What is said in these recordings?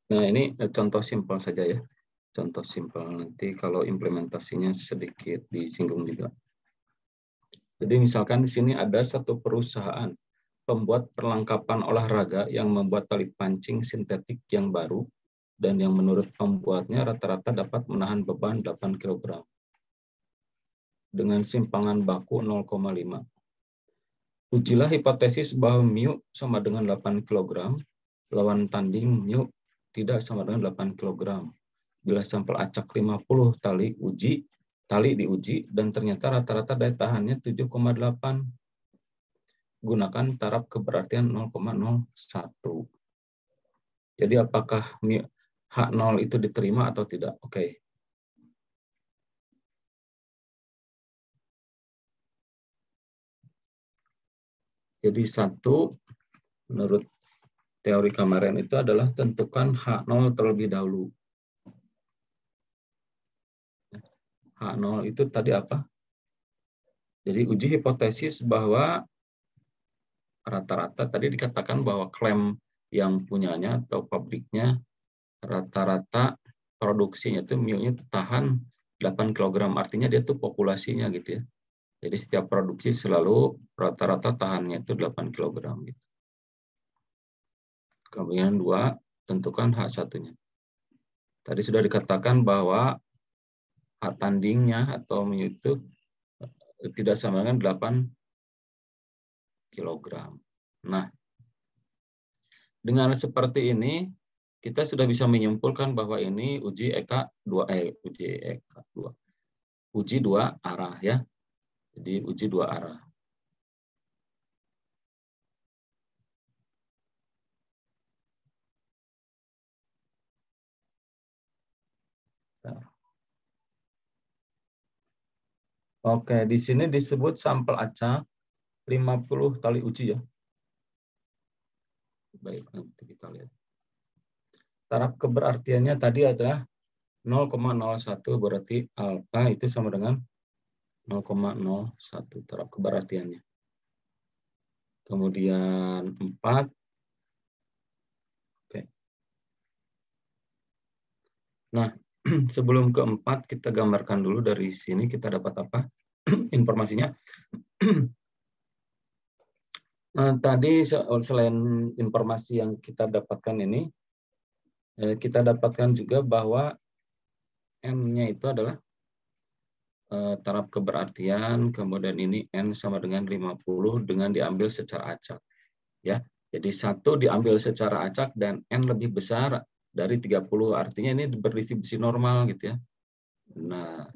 Nah, ini contoh simpel saja ya. Contoh simpel, nanti kalau implementasinya sedikit disinggung juga. Jadi misalkan di sini ada satu perusahaan pembuat perlengkapan olahraga yang membuat tali pancing sintetik yang baru dan yang menurut pembuatnya rata-rata dapat menahan beban 8 kg dengan simpangan baku 0,5. Ujilah hipotesis bahwa mu sama dengan 8 kg, lawan tanding mu tidak sama dengan 8 kg. Bila sampel acak 50 tali diuji dan ternyata rata-rata daya tahannya 7,8. Gunakan taraf keberartian 0,01. Jadi apakah H0 itu diterima atau tidak? Oke. Jadi satu, menurut teori kemarin itu adalah tentukan H0 terlebih dahulu. H0 itu tadi apa? Jadi uji hipotesis bahwa rata-rata tadi dikatakan bahwa klaim yang punyanya atau pabriknya rata-rata produksinya itu mu-nya tahan 8 kg. Artinya dia tuh populasinya gitu ya. Jadi setiap produksi selalu rata-rata tahannya itu 8 kg gitu. Kemudian 2, tentukan H1-nya. Tadi sudah dikatakan bahwa H tandingnya atau mu itu tidak sama dengan 8 kg. Nah, dengan seperti ini kita sudah bisa menyimpulkan bahwa ini uji uji dua arah ya. Jadi uji dua arah. Oke, di sini disebut sampel acak 50 tali uji ya. Baik, nanti kita lihat. Taraf keberartiannya tadi adalah 0,01, berarti alfa itu sama dengan 0,01 taraf keberartiannya. Kemudian 4. Oke. Nah, sebelum ke 4 kita gambarkan dulu dari sini kita dapat apa informasinya. Nah, tadi selain informasi yang kita dapatkan ini, kita dapatkan juga bahwa N-nya itu adalah taraf keberartian, kemudian ini N sama dengan 50 dengan diambil secara acak. Ya, jadi 1 diambil secara acak dan N lebih besar dari 30, artinya ini berdistribusi normal gitu ya. Nah,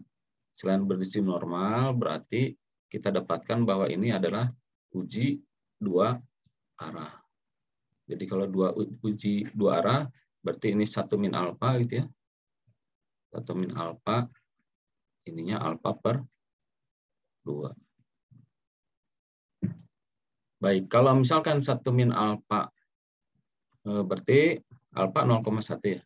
selain berdistribusi normal, berarti kita dapatkan bahwa ini adalah uji dua arah. Jadi kalau uji dua arah, berarti ini 1 min alfa gitu ya. 1 min alfa, ininya alfa per 2. Baik, kalau misalkan 1 min alfa, berarti alfa 0,1 ya.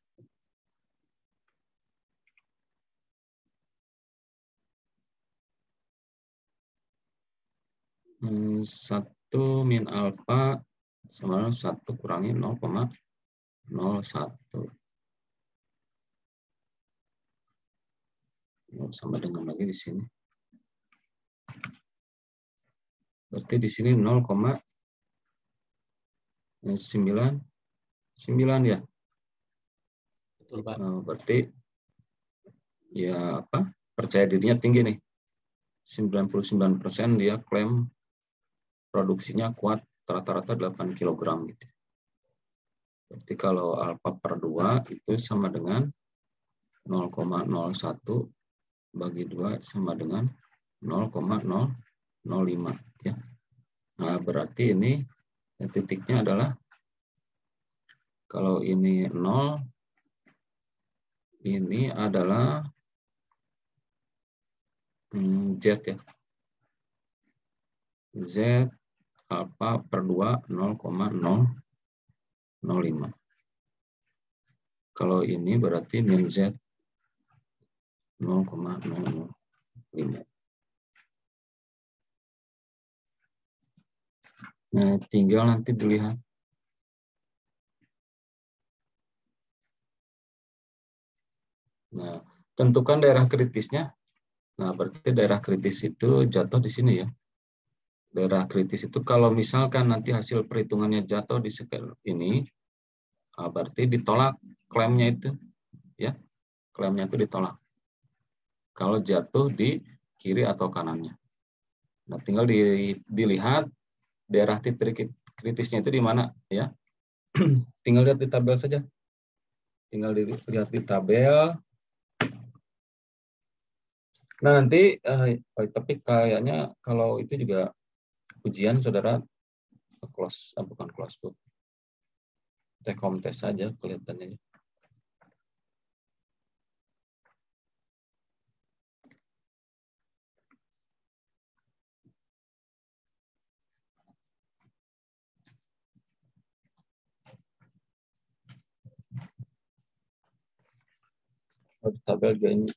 Satu min alfa sama 1 kurangi 0,01. Sama dengan lagi di sini. Berarti di sini 0,99 ya. Betul, Pak. Berarti ya apa? Percaya dirinya tinggi nih. 99% dia klaim produksinya kuat rata-rata 8 kg gitu. Berarti kalau alfa per 2 itu sama dengan 0,01 bagi 2 sama dengan 0,005 ya. Nah, berarti ini titiknya adalah kalau ini 0, ini adalah Z ya. Z alfa per 2 0,005. Kalau ini berarti min Z 0,005. Nah, tinggal nanti dilihat. tentukan daerah kritisnya. Nah, berarti daerah kritis itu jatuh di sini ya. Daerah kritis itu kalau misalkan nanti hasil perhitungannya jatuh di scale ini, berarti ditolak klaimnya itu, ya. Klaimnya itu ditolak. Kalau jatuh di kiri atau kanannya. Nah, tinggal dilihat daerah titik kritisnya itu di mana, ya. Tinggal lihat di tabel saja. Tinggal dilihat di tabel. Nah, nanti tapi kayaknya kalau itu juga ujian saudara bukan close book. Take home test saja kelihatannya. Di tabel juga ini.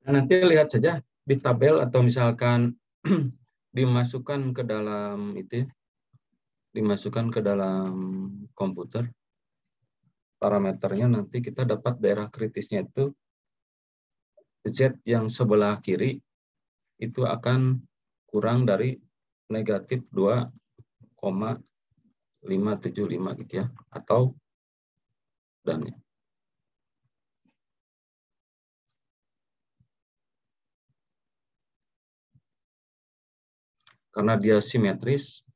Nah, nanti lihat saja di tabel atau misalkan dimasukkan ke dalam dimasukkan ke dalam komputer parameternya, nanti kita dapat daerah kritisnya itu Z yang sebelah kiri itu akan kurang dari negatif 2,575 gitu ya, atau dan karena dia simetris,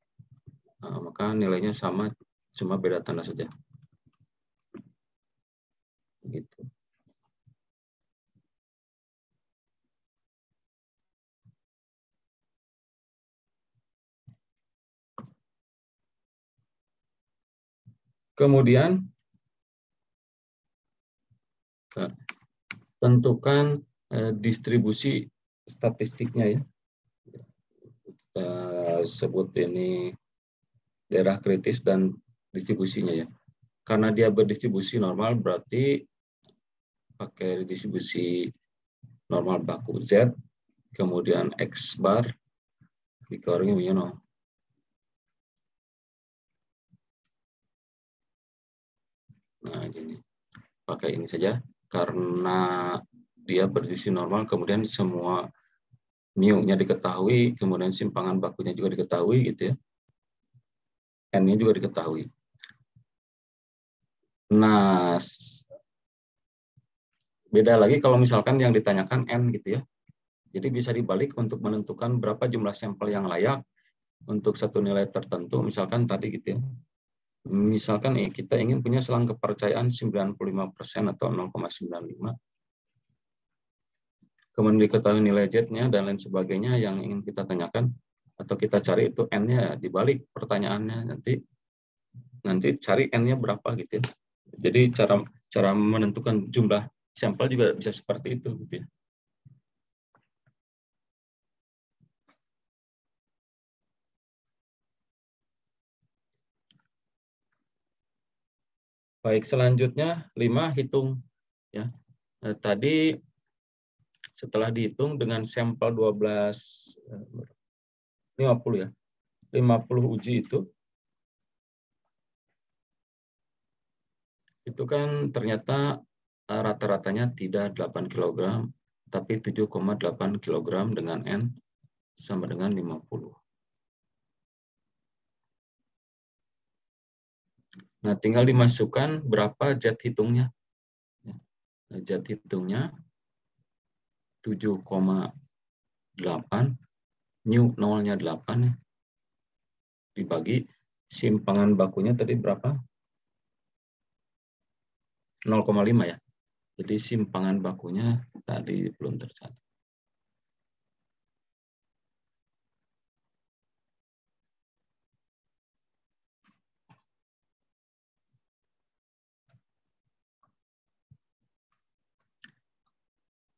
maka nilainya sama, cuma beda tanda saja. Gitu. Kemudian tentukan distribusi statistiknya ya. Kita sebut ini daerah kritis dan distribusinya ya. Karena dia berdistribusi normal, berarti pakai distribusi normal baku Z, kemudian X bar dikurangi minus 0. Nah, gini. Pakai ini saja. Karena dia berdistribusi normal, kemudian semua mu-nya diketahui, kemudian simpangan bakunya juga diketahui, gitu ya. N-nya juga diketahui. Nah, beda lagi kalau misalkan yang ditanyakan N, gitu ya. Jadi bisa dibalik untuk menentukan berapa jumlah sampel yang layak untuk satu nilai tertentu, misalkan tadi gitu ya. Misalkan kita ingin punya selang kepercayaan 95% atau 0,95. Kemudian diketahui nilai Z-nya dan lain sebagainya yang ingin kita tanyakan atau kita cari itu N-nya, dibalik pertanyaannya nanti cari N-nya berapa gitu ya. Jadi cara menentukan jumlah sampel juga bisa seperti itu gitu ya. Baik, selanjutnya 5 hitung ya. Nah, tadi setelah dihitung dengan sampel 50 ya. 50 uji itu kan ternyata rata-ratanya tidak 8 kg tapi 7,8 kg dengan N sama dengan 50. Nah, tinggal dimasukkan berapa zat hitungnya. Zat hitungnya 7,8, mu nolnya 8, dibagi simpangan bakunya tadi berapa? 0,5 ya. Jadi simpangan bakunya tadi belum tercatat.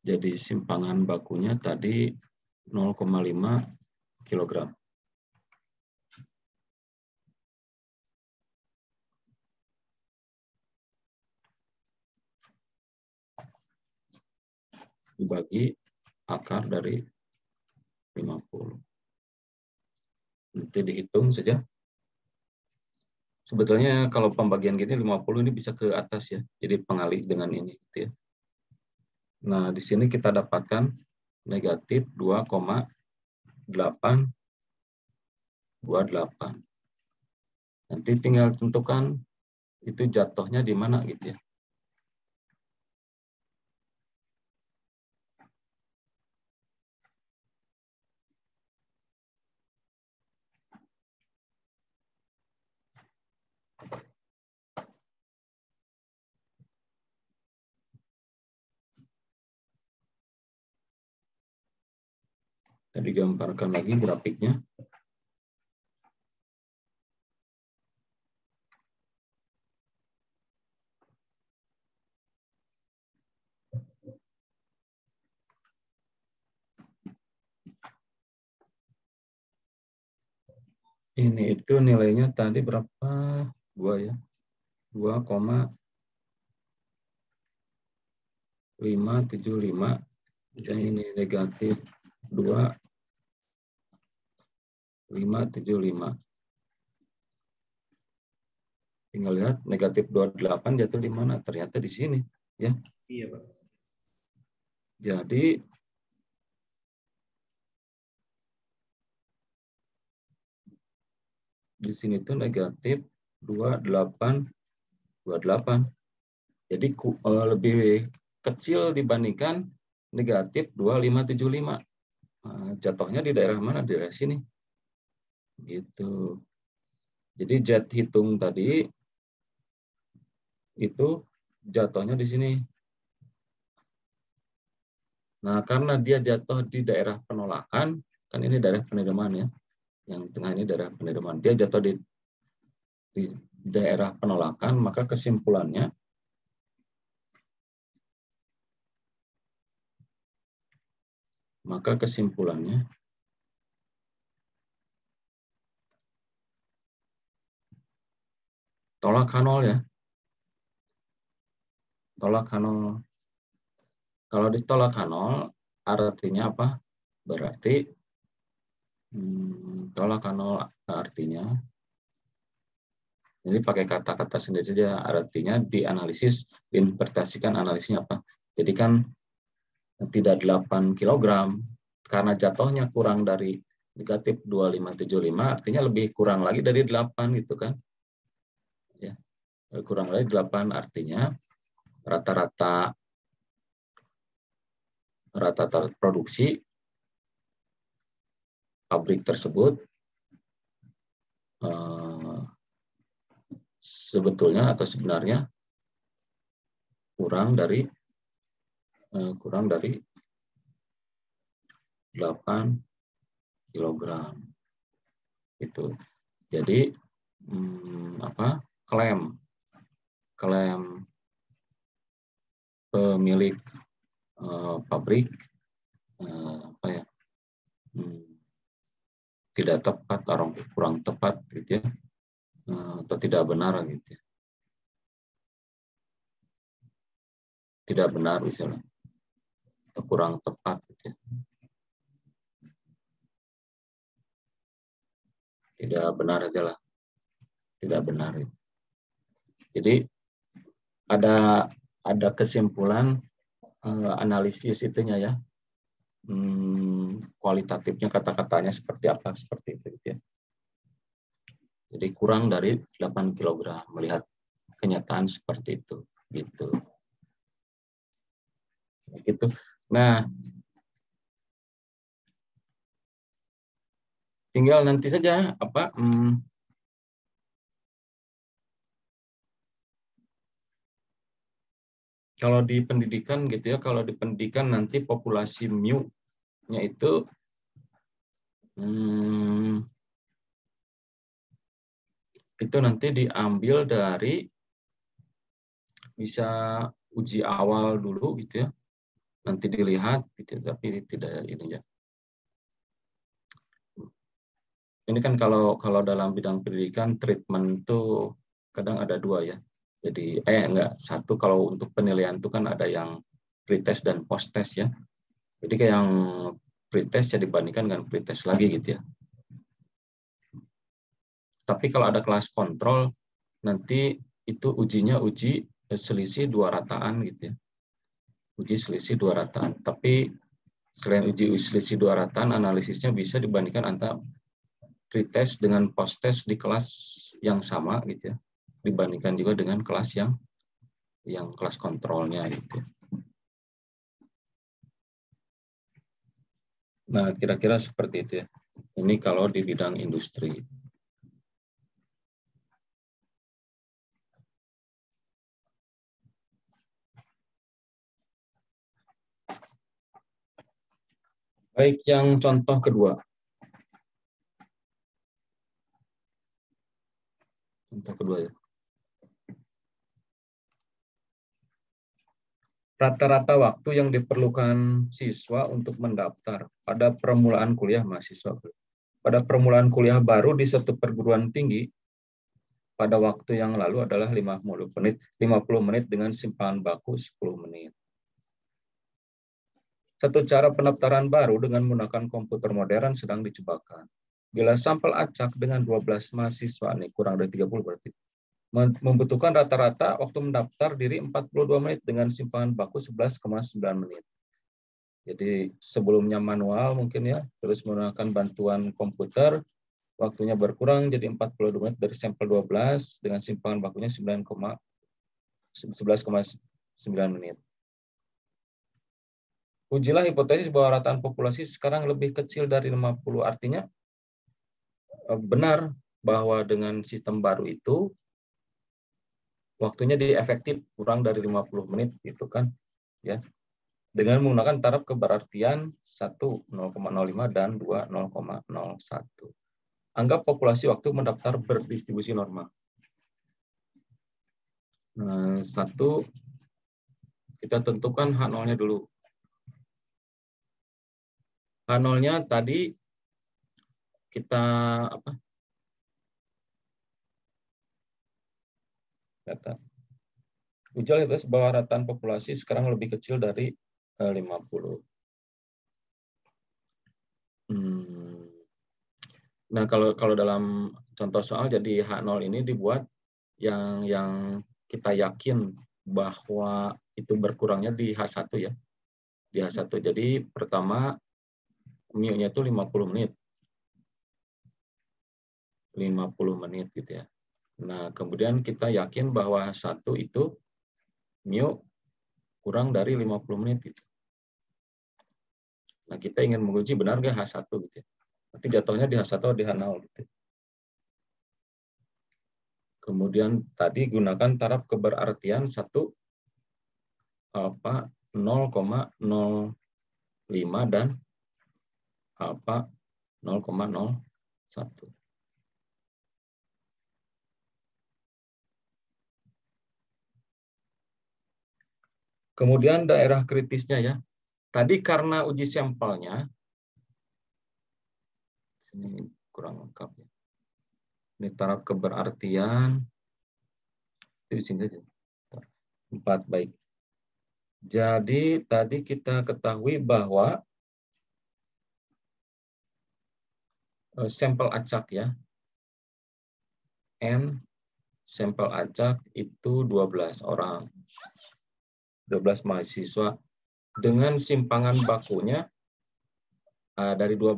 Jadi simpangan bakunya tadi 0,5 kilogram. Dibagi akar dari 50. Nanti dihitung saja. Sebetulnya kalau pembagian gini 50 ini bisa ke atas ya. Jadi pengali dengan ini gitu ya. Nah, di sini kita dapatkan negatif 2,828. Nanti tinggal tentukan itu jatuhnya di mana gitu ya. Tadi gambarkan lagi grafiknya. Ini itu nilainya tadi berapa? 2 ya. 2,575. Dan ini negatif 2,575. Tinggal lihat negatif 28 jatuh di mana? Ternyata di sini, ya. Iya, Pak. Jadi di sini tuh negatif 2828. Jadi lebih kecil dibandingkan negatif 2575. Jatuhnya di daerah mana? Di daerah sini. Gitu. Jadi jet hitung tadi itu jatuhnya di sini. Nah, karena dia jatuh di daerah penolakan, kan ini daerah penerimaan ya. Yang tengah ini daerah penerimaan. Dia jatuh di daerah penolakan, maka kesimpulannya tolak H0 ya. Tolak H0. Kalau ditolak H0 artinya apa? Berarti tolak H0 artinya ini pakai kata-kata sendiri saja, artinya dianalisis, diinterpretasikan analisisnya apa. Jadi kan tidak 8 kg, karena jatuhnya kurang dari negatif 2575, artinya lebih kurang lagi dari 8 gitu kan. Ya, kurang lagi 8 artinya rata-rata produksi pabrik tersebut sebetulnya atau sebenarnya kurang dari 8 kg itu. Jadi klaim pemilik pabrik tidak tepat atau kurang tepat gitu ya, atau tidak benar gitu ya. Tidak benar misalnya, atau kurang tepat gitu ya. Tidak benar aja lah, tidak benar. Jadi ada kesimpulan analisis itunya ya, kualitatifnya kata-katanya seperti apa, seperti itu gitu ya. Jadi kurang dari 8 kg melihat kenyataan seperti itu gitu. Gitu. Nah, tinggal nanti saja kalau di pendidikan gitu ya, kalau di pendidikan nanti populasi mu-nya itu nanti diambil dari bisa uji awal dulu gitu ya. Nanti dilihat gitu, tapi tidak ini ya. Ini kan kalau dalam bidang pendidikan treatment itu kadang ada dua ya. Jadi enggak, satu kalau untuk penilaian itu kan ada yang pretest dan post test ya. Jadi kayak yang pretest ya dibandingkan dengan pretest lagi gitu ya. Tapi kalau ada kelas kontrol nanti itu ujinya uji selisih dua rataan gitu ya. Uji selisih dua rataan. Tapi selain uji selisih dua rataan, analisisnya bisa dibandingkan antara pretest dengan post test di kelas yang sama gitu ya, dibandingkan juga dengan kelas yang kelas kontrolnya gitu. Nah, kira-kira seperti itu ya. Ini kalau di bidang industri. Baik, yang contoh kedua. Contoh kedua ya. Rata-rata waktu yang diperlukan siswa untuk mendaftar pada permulaan kuliah mahasiswa. Pada permulaan kuliah baru di satu perguruan tinggi pada waktu yang lalu adalah 50 menit dengan simpangan baku 10 menit. Satu cara pendaftaran baru dengan menggunakan komputer modern sedang dicobakan. Bila sampel acak dengan 12 mahasiswa, nih kurang dari 30 berarti, membutuhkan rata-rata waktu mendaftar diri 42 menit dengan simpangan baku 11,9 menit. Jadi sebelumnya manual mungkin ya, terus menggunakan bantuan komputer, waktunya berkurang jadi 42 menit dari sampel 12 dengan simpangan bakunya 11,9 menit. Ujilah hipotesis bahwa rataan populasi sekarang lebih kecil dari 50, artinya benar bahwa dengan sistem baru itu waktunya diefektif kurang dari 50 menit gitu kan ya. Dengan menggunakan taraf keberartian 1 0,05 dan 2 0,01. Anggap populasi waktu mendaftar berdistribusi normal. Nah, 1 kita tentukan H0-nya dulu. H0-nya tadi kita data. Ujilah hipotesis bahwa rataan populasi sekarang lebih kecil dari 50. Nah, kalau dalam contoh soal jadi H0 ini dibuat yang kita yakin bahwa itu berkurangnya di H1 ya. Di H1. Jadi pertama mu-nya itu 50 menit. 50 menit gitu ya. Nah, kemudian kita yakin bahwa H1 itu mu kurang dari 50 menit gitu. Nah, kita ingin menguji benar nggak H1 gitu ya. Nanti jatuhnya di H1 atau di H0 gitu. Kemudian tadi gunakan taraf keberartian 0,05 dan alfa 0,01. Kemudian daerah kritisnya ya. Tadi karena uji sampelnya, sini kurang lengkap ya. Ini taraf keberartian, itu di sini saja. 4 baik. Jadi tadi kita ketahui bahwa sampel acak ya, N sampel acak itu 12 orang. 12 mahasiswa dengan simpangan bakunya dari 12.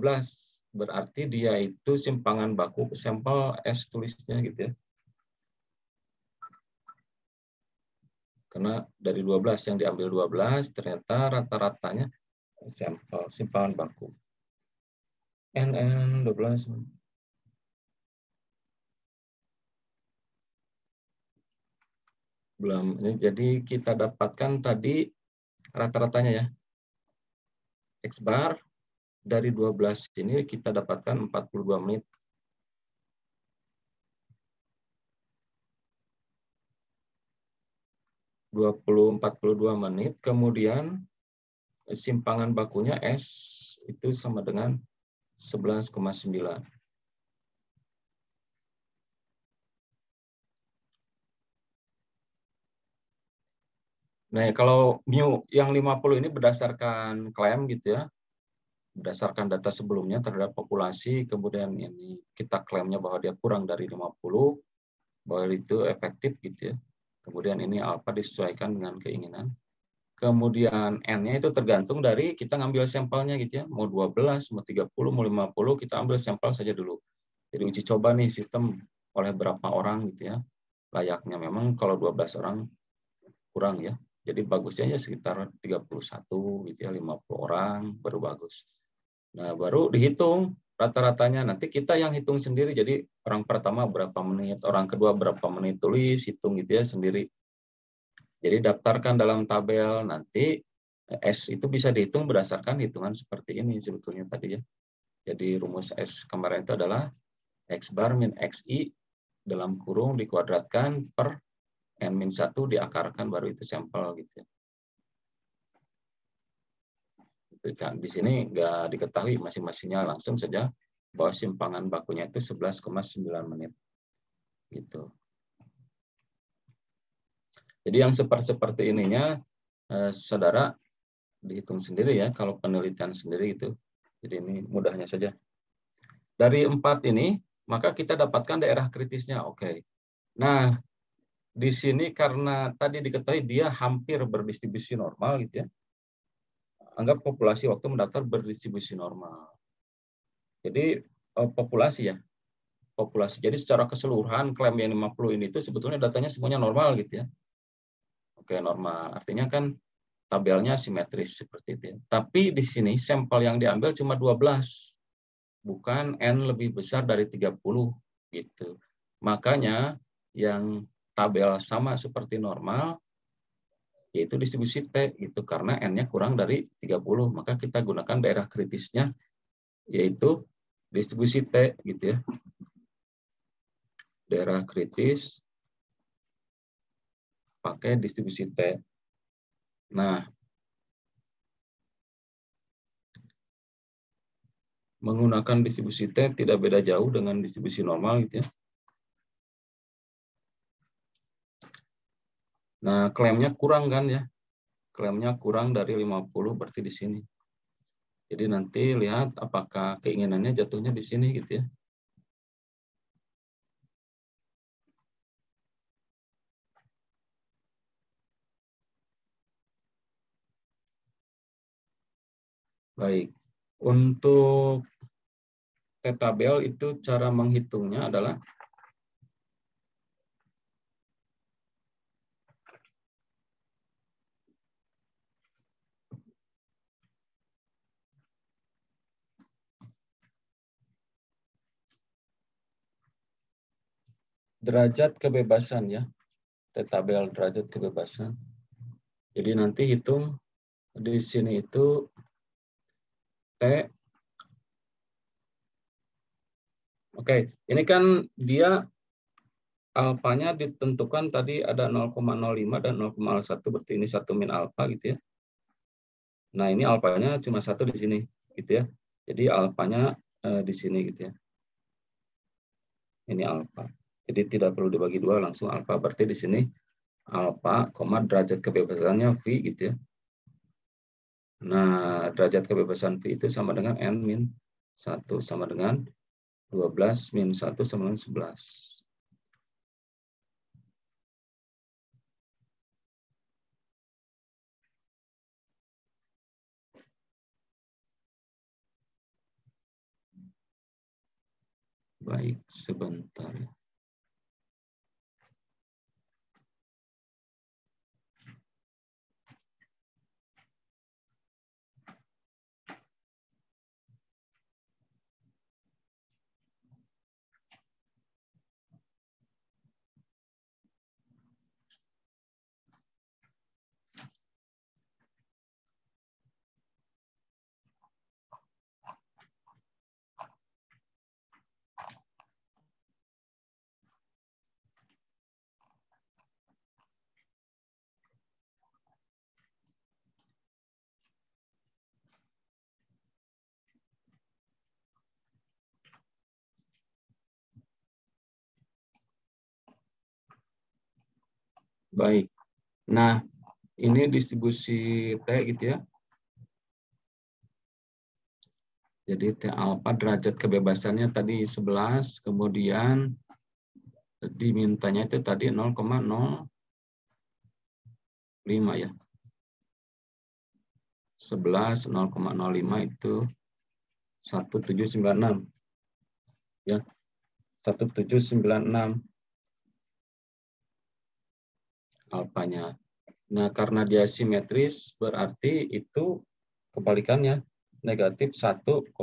Berarti dia itu simpangan baku sampel S tulisnya gitu ya. Karena dari 12 yang diambil 12 ternyata rata-ratanya sampel simpangan baku. NN 12. Belum. Jadi kita dapatkan tadi rata-ratanya ya. X bar dari 12 ini kita dapatkan 42 menit. 42 menit, kemudian simpangan bakunya S itu sama dengan 11,9. Nah, kalau mu yang 50 ini berdasarkan klaim gitu ya, berdasarkan data sebelumnya terhadap populasi, kemudian ini kita klaimnya bahwa dia kurang dari 50, bahwa itu efektif gitu ya. Kemudian ini alfa disesuaikan dengan keinginan. Kemudian N-nya itu tergantung dari kita ngambil sampelnya gitu ya. Mau 12, mau 30, mau 50, kita ambil sampel saja dulu. Jadi uji coba nih sistem oleh berapa orang gitu ya. Layaknya memang kalau 12 orang kurang ya. Jadi bagusnya ya sekitar 31 gitu ya, 50 orang baru bagus. Nah, baru dihitung rata-ratanya. Nanti kita yang hitung sendiri. Jadi orang pertama berapa menit, orang kedua berapa menit, tulis, hitung gitu ya sendiri. Jadi daftarkan dalam tabel, nanti S itu bisa dihitung berdasarkan hitungan seperti ini sebetulnya tadi ya. Jadi rumus S kemarin itu adalah X bar min XI dalam kurung dikuadratkan per N-1 diakarkan baru itu sampel gitu ya. Di sini nggak diketahui masing-masingnya, langsung saja bahwa simpangan bakunya itu 11,9 menit. Gitu. Jadi yang seperti ininya, saudara dihitung sendiri ya, kalau penelitian sendiri itu. Jadi ini mudahnya saja. Dari 4 ini, maka kita dapatkan daerah kritisnya. Oke. Nah, di sini karena tadi diketahui dia hampir berdistribusi normal gitu ya. Anggap populasi waktu mendaftar berdistribusi normal. Jadi populasi ya. Populasi. Jadi secara keseluruhan klaim yang 50 ini itu sebetulnya datanya semuanya normal gitu ya. Oke, normal. Artinya kan tabelnya simetris seperti itu. Ya. Tapi di sini sampel yang diambil cuma 12. Bukan N lebih besar dari 30 gitu. Makanya yang tabel sama seperti normal yaitu distribusi T gitu karena N-nya kurang dari 30, maka kita gunakan daerah kritisnya yaitu distribusi T gitu ya. Daerah kritis pakai distribusi T. Nah, menggunakan distribusi T tidak beda jauh dengan distribusi normal gitu ya. Nah, klaimnya kurang kan ya. Klaimnya kurang dari 50 berarti di sini. Jadi nanti lihat apakah keinginannya jatuhnya di sini gitu ya. Baik. Untuk T-tabel itu cara menghitungnya adalah derajat kebebasan ya. T-tabel derajat kebebasan. Jadi nanti hitung di sini itu T. Oke, ini kan dia alfanya ditentukan tadi ada 0,05 dan 0,01 berarti ini 1 min alfa gitu ya. Nah, ini alfanya cuma 1 di sini gitu ya. Jadi alfanya di sini gitu ya. Ini alfa. Jadi tidak perlu dibagi 2 langsung alfa. Berarti di sini alfa, derajat kebebasannya V gitu ya. Nah, derajat kebebasan V itu sama dengan N min 1 sama dengan 12 min 1 sama dengan 11. Baik, sebentar. Baik. Nah, Ini distribusi T gitu ya. Jadi T alfa derajat kebebasannya tadi 11, kemudian dimintanya itu tadi 0,05 ya. 11 0,05 itu 1796 ya. 1796 alfanya. Nah, karena dia simetris berarti itu kebalikannya negatif 1,796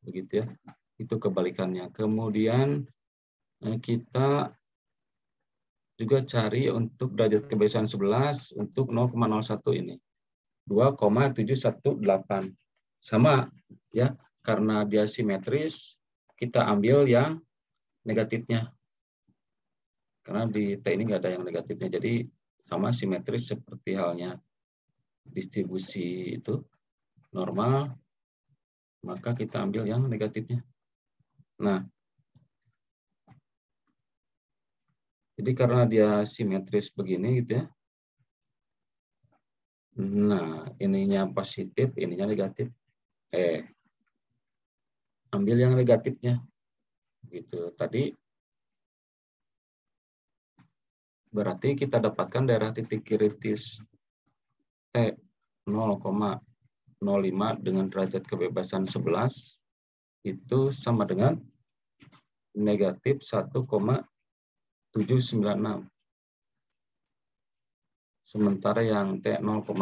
begitu ya. Itu kebalikannya. Kemudian kita juga cari untuk derajat kebebasan 11 untuk 0,01 ini. 2,718. Sama ya, karena dia simetris kita ambil yang negatifnya. Karena di T ini nggak ada yang negatifnya, jadi sama simetris seperti halnya distribusi itu normal, maka kita ambil yang negatifnya. Nah, jadi karena dia simetris begini gitu ya. Nah, ininya positif, ininya negatif. Ambil yang negatifnya. Gitu. Tadi berarti kita dapatkan daerah titik kritis T 0,05 dengan derajat kebebasan 11 itu sama dengan negatif 1,796. Sementara yang T 0,01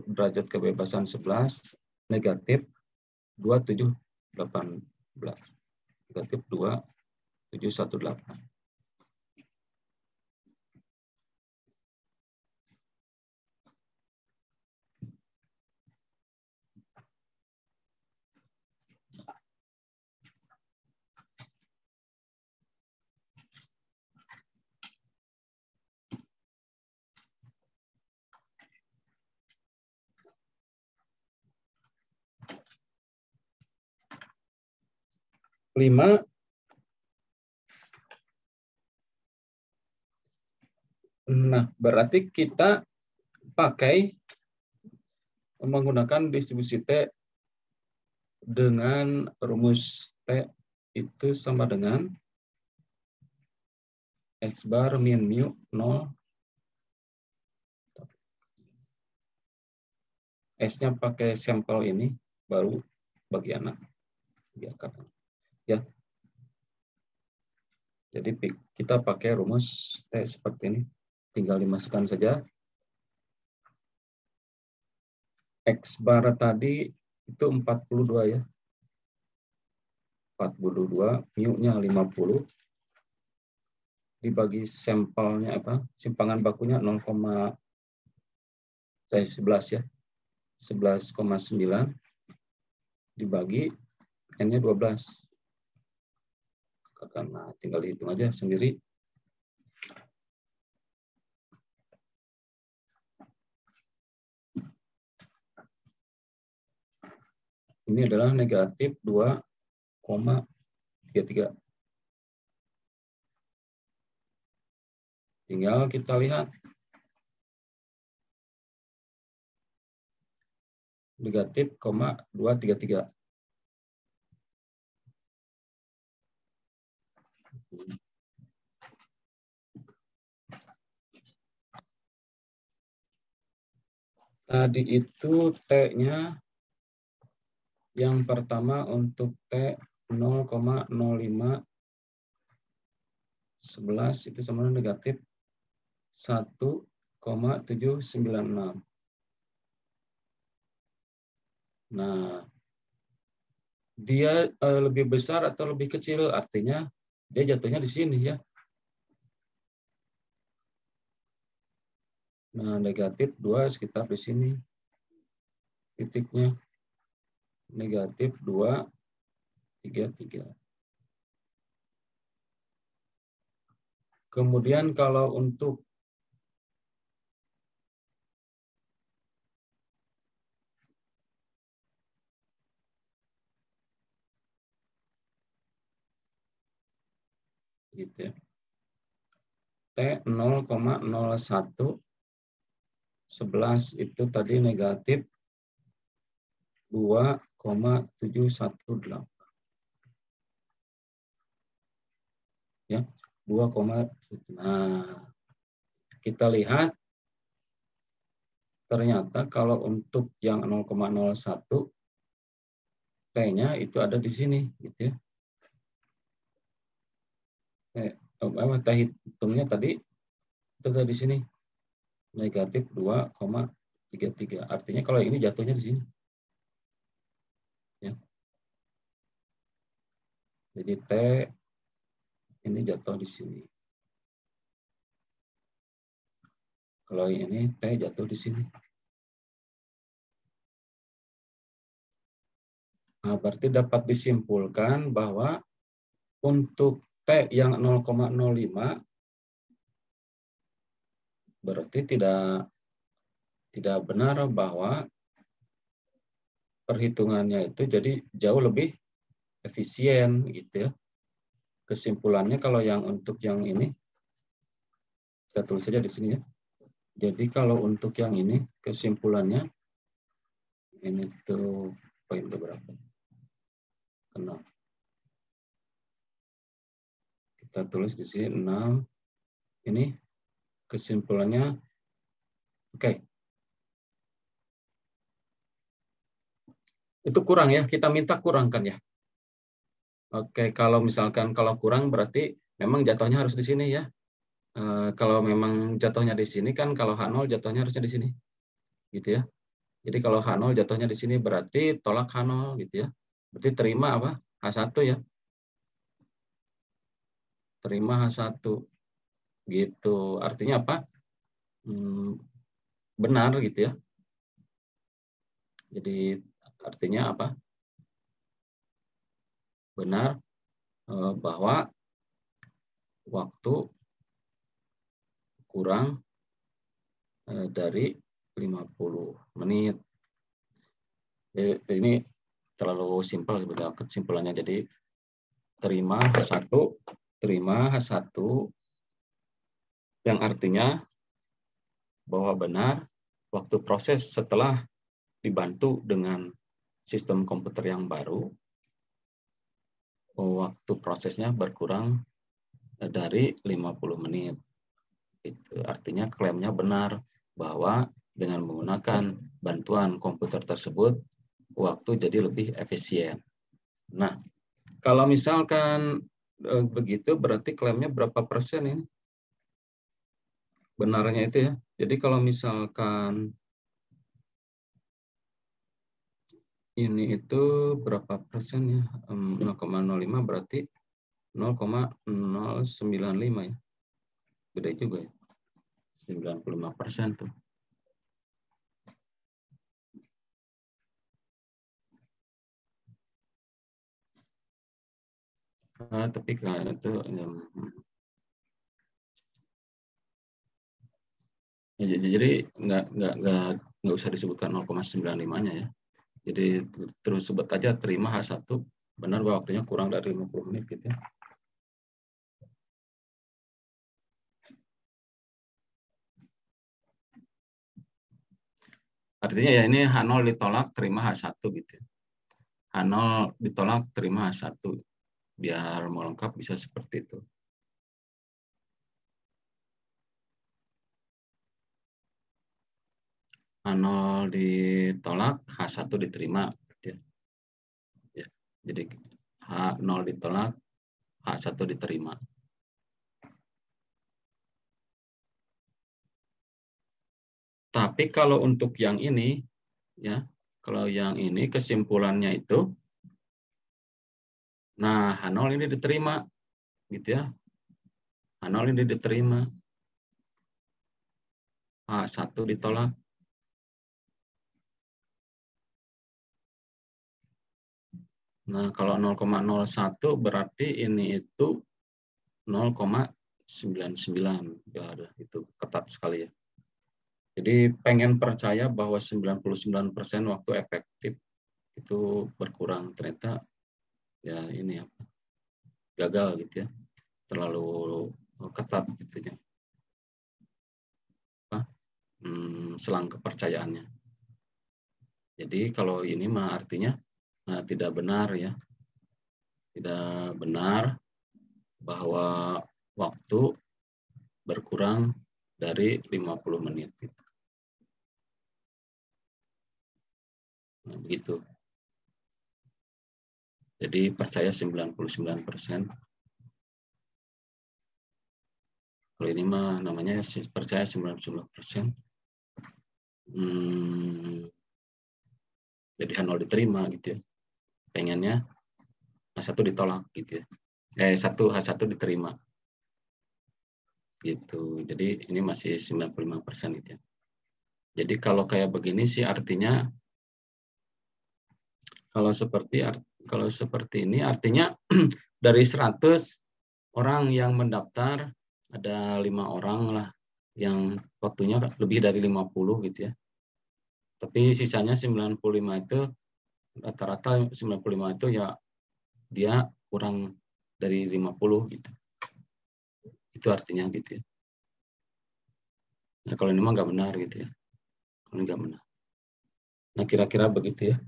derajat kebebasan 11 negatif 2718. Negatif 2718. Lima, nah berarti kita pakai menggunakan distribusi T dengan rumus T itu sama dengan X bar min mu 0. S-nya pakai sampel ini, baru bagian ya. Jadi kita pakai rumus T seperti ini. Tinggal dimasukkan saja. X bar tadi itu 42 ya. 42, mu-nya 50. Dibagi sampelnya apa? Simpangan bakunya 0,11 ya. 11,9 dibagi N-nya 12. Karena tinggal dihitung aja sendiri. Ini adalah negatif 2,33. Tinggal kita lihat. Negatif, 233. Tadi itu T-nya yang pertama untuk T 0,05 11 itu sama dengan negatif 1,796. Nah, dia lebih besar atau lebih kecil, artinya dia jatuhnya di sini ya. Nah, negatif 2 sekitar di sini. Titiknya negatif 2,33. Kemudian kalau untuk gitu ya. T 0,01 11 itu tadi negatif 2,718. Ya, 2, nah, kita lihat ternyata kalau untuk yang 0,01 T-nya itu ada di sini gitu ya. T hitungnya tadi itu ada di sini. Negatif 2,33. Artinya kalau ini jatuhnya di sini. Ya. Jadi T ini jatuh di sini. Kalau ini T jatuh di sini. Nah, berarti dapat disimpulkan bahwa untuk T yang 0,05 berarti tidak benar bahwa perhitungannya itu jadi jauh lebih efisien gitu ya. Kesimpulannya kalau yang untuk yang ini kita tulis saja di sini ya. Jadi kalau untuk yang ini kesimpulannya ini tuh poin berapa? Kenal. Kita tulis di sini 6. Ini kesimpulannya oke. Itu kurang ya, kita minta kurangkan ya. Oke, kalau misalkan kalau kurang berarti memang jatuhnya harus di sini ya. Kalau memang jatuhnya di sini kan kalau H0 jatuhnya harusnya di sini. Gitu ya. Jadi kalau H0 jatuhnya di sini berarti tolak H0 gitu ya. Berarti terima apa? H1 ya. Terima H1. Gitu. Artinya apa? Benar gitu ya. Jadi artinya apa? Benar bahwa waktu kurang dari 50 menit. Ini terlalu simpel sebetulnya kesimpulannya. Jadi terima H1 yang artinya bahwa benar waktu proses setelah dibantu dengan sistem komputer yang baru, waktu prosesnya berkurang dari 50 menit. Itu artinya klaimnya benar bahwa dengan menggunakan bantuan komputer tersebut, waktu jadi lebih efisien. Nah, kalau misalkan begitu, berarti klaimnya berapa persen ini? Benarnya itu ya. Jadi kalau misalkan ini itu berapa persen ya? 0,05 berarti 0,095 ya. Gede juga ya. 95% tuh. Tapi kan itu jadi nggak usah disebutkan 0,95-nya ya. Jadi terus sebut aja terima H1 benar bahwa waktunya kurang dari 50 menit gitu ya. Artinya ya ini H0 ditolak terima H1 gitu ya. H0 ditolak terima H1. Biar mau lengkap bisa seperti itu. H0 ditolak, H1 diterima. Ya. Jadi H0 ditolak, H1 diterima. Tapi kalau untuk yang ini, ya, kalau yang ini kesimpulannya itu, nah H0 ini diterima, gitu ya. H0 ini diterima, H1 ditolak. Nah, kalau 0,01 berarti ini itu 0,99. Ya, itu ketat sekali ya. Jadi pengen percaya bahwa 99% waktu efektif itu berkurang. Ternyata ya ini apa? Gagal gitu ya. Terlalu ketat gitu ya. selang kepercayaannya. Jadi kalau ini mah artinya tidak benar ya. Tidak benar bahwa waktu berkurang dari 50 menit. Nah, begitu. Jadi percaya 99%. Kalau ini mah namanya percaya 99%. Jadi H0 diterima gitu ya. Pengennya H1 ditolak gitu ya. H1 diterima. Gitu. Jadi ini masih 95% gitu ya. Jadi kalau kayak begini sih artinya kalau seperti ini artinya dari 100 orang yang mendaftar ada 5 orang lah yang waktunya lebih dari 50 gitu ya. Tapi sisanya 95 itu rata-rata 95 itu ya dia kurang dari 50 gitu. Itu artinya gitu ya. Nah, kalau ini mah nggak benar gitu ya. Kalau nggak benar. Nah, kira-kira begitu ya.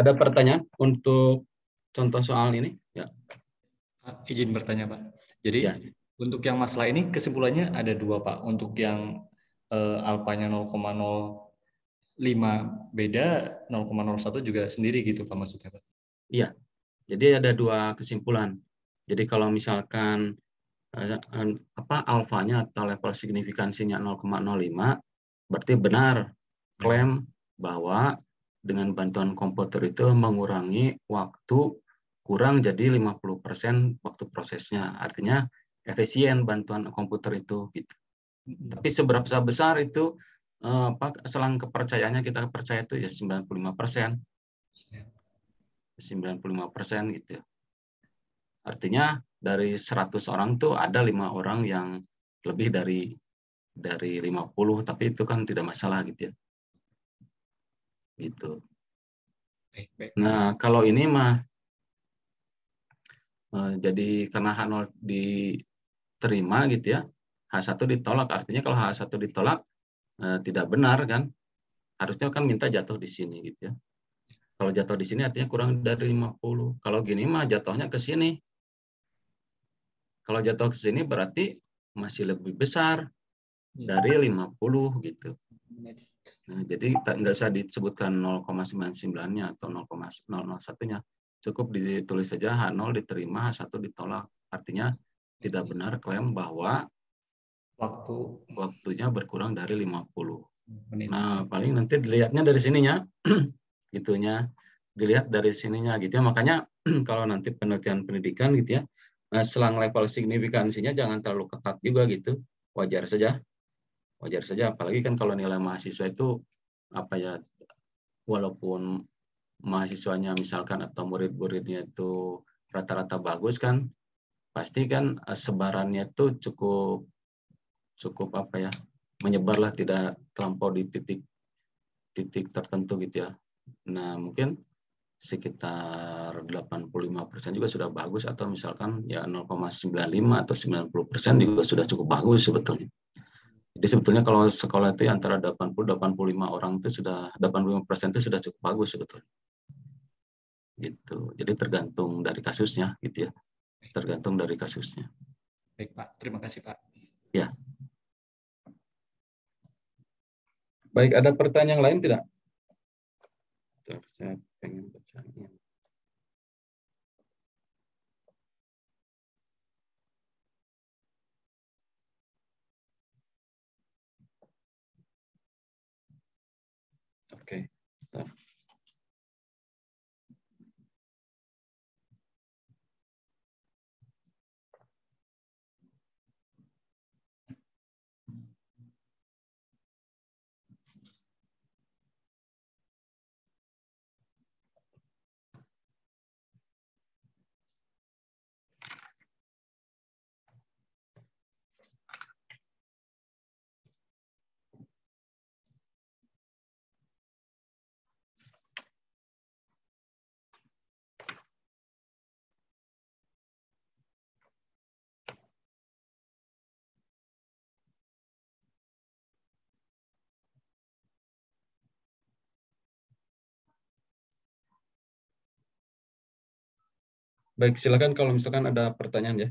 Ada pertanyaan untuk contoh soal ini? Ya. Izin bertanya, Pak. Jadi Ya. untuk yang masalah ini kesimpulannya ada dua, Pak. Untuk yang alfanya 0,05 beda, 0,01 juga sendiri gitu, Pak, maksudnya, Pak. Iya. Jadi ada dua kesimpulan. Jadi kalau misalkan alfanya atau level signifikansinya 0,05, berarti benar klaim bahwa dengan bantuan komputer itu mengurangi waktu kurang jadi 50% waktu prosesnya. Artinya efisien bantuan komputer itu gitu. Tapi seberapa besar itu selang kepercayaannya kita percaya itu ya 95%. 95% gitu ya. Artinya dari 100 orang tuh ada 5 orang yang lebih dari 50, tapi itu kan tidak masalah gitu ya. Gitu. Nah, kalau ini mah jadi karena H0 diterima gitu ya, H1 ditolak. Artinya kalau H1 ditolak tidak benar kan? Harusnya kan minta jatuh di sini gitu ya. Kalau jatuh di sini artinya kurang dari 50. Kalau gini mah jatuhnya ke sini. Kalau jatuh ke sini berarti masih lebih besar dari 50 gitu. Nah, jadi nggak usah disebutkan 0,99-nya atau 0,001-nya. Cukup ditulis saja H0 diterima, H1 ditolak. Artinya tidak benar klaim bahwa waktunya berkurang dari 50. Nah, paling nanti dilihatnya dari sininya. Gitunya. Dilihat dari sininya gitu ya. Makanya kalau nanti penelitian pendidikan gitu ya, selang level signifikansinya jangan terlalu ketat juga gitu. Wajar saja. Wajar saja, apalagi kan kalau nilai mahasiswa itu apa ya, walaupun mahasiswanya misalkan atau murid-muridnya itu rata-rata bagus kan, pasti kan sebarannya itu cukup apa ya, menyebarlah, tidak terlampau di titik tertentu gitu ya. Nah, mungkin sekitar 85% juga sudah bagus, atau misalkan ya 0,95 atau 90% juga sudah cukup bagus sebetulnya. Jadi sebetulnya kalau sekolah itu antara 80-85 orang itu sudah 85% itu sudah cukup bagus sebetulnya. Gitu. Jadi tergantung dari kasusnya gitu ya. Tergantung dari kasusnya. Baik, Pak. Terima kasih, Pak. Ya. Baik, ada pertanyaan lain tidak? Saya pengen bertanya. Oke. Baik, silakan kalau misalkan ada pertanyaan ya.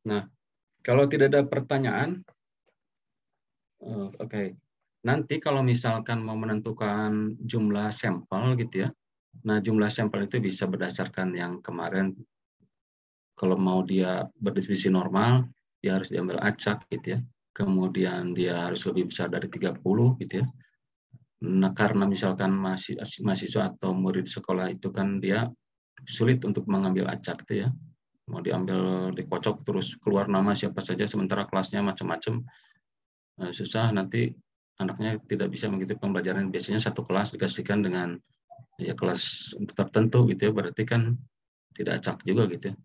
Nah, kalau tidak ada pertanyaan, oke. Nanti kalau misalkan mau menentukan jumlah sampel gitu ya, nah jumlah sampel itu bisa berdasarkan yang kemarin. Kalau mau dia berdistribusi normal, dia harus diambil acak gitu ya. Kemudian dia harus lebih besar dari 30 gitu ya. Nah, karena misalkan mahasiswa atau murid sekolah itu kan dia sulit untuk mengambil acak itu ya. Mau diambil, dikocok terus keluar nama siapa saja sementara kelasnya macam-macam, susah, nanti anaknya tidak bisa mengikuti pembelajaran. Biasanya satu kelas dikasihkan dengan ya kelas tertentu gitu ya, berarti kan tidak acak juga gitu ya.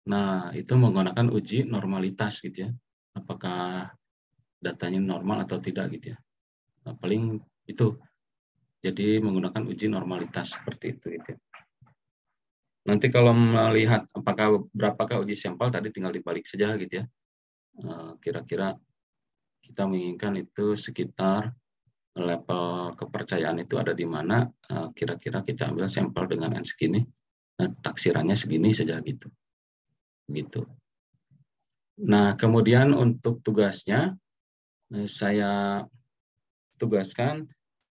Nah, itu menggunakan uji normalitas gitu ya. Apakah datanya normal atau tidak gitu ya. Nah, paling itu. Jadi menggunakan uji normalitas seperti itu gitu ya. Nanti kalau melihat apakah berapakah uji sampel tadi tinggal dibalik saja gitu ya. Kira-kira kita menginginkan itu sekitar level kepercayaan itu ada di mana, kira-kira kita ambil sampel dengan N segini, taksirannya segini saja gitu. Gitu. Nah, kemudian untuk tugasnya saya tugaskan,